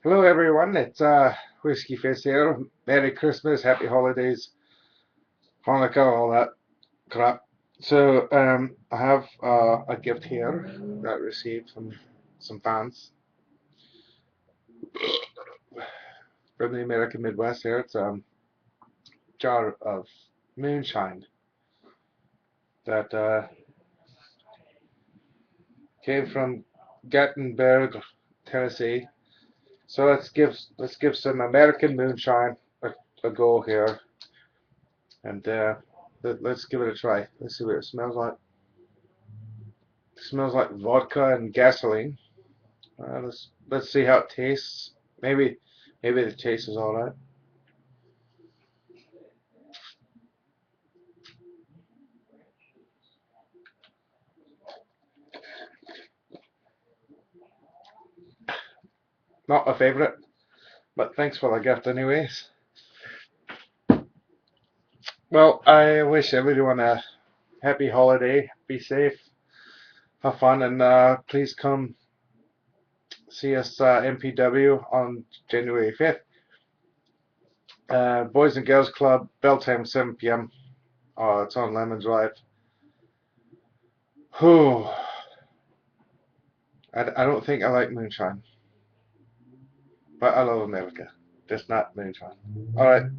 Hello everyone, it's Whiskey Fist here. Merry Christmas, Happy Holidays, Hanukkah, all that crap. I have a gift here that I received from some fans from the American Midwest here. It's a jar of moonshine that came from Gatlinburg, Tennessee. So let's give some American moonshine a go here, and let's give it a try. Let's see what it smells like. Smells like vodka and gasoline. Let's see how it tastes. Maybe the taste is all right. Not a favorite, but thanks for the gift anyways. Well, I wish everyone a happy holiday. Be safe, have fun, and please come see us MPW on January 5th. Boys and Girls Club, bell time 7 p.m. It's on Lemon Drive. Whew. I don't think I like moonshine, but I love America. Just not moonshine. Alright.